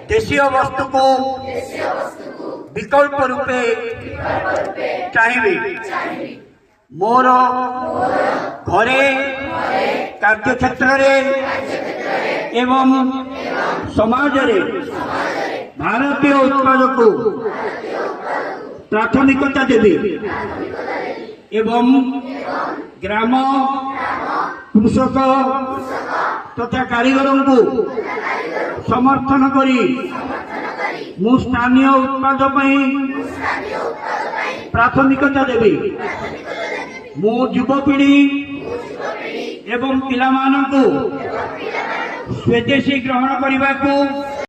देशीय वस्तु को विकल्प रूपे चाहिए मोर घरे कार्यक्षेत्र एवं समाज रे भारतीय उत्पाद को प्राथमिकता देवी एवं ग्राम कृषक तथा कारीगरों को समर्थन करी मु स्थानीय उत्पाद प्राथमिकता देवी मु युवपीढ़ी एवं पिला स्वदेशी ग्रहण करने को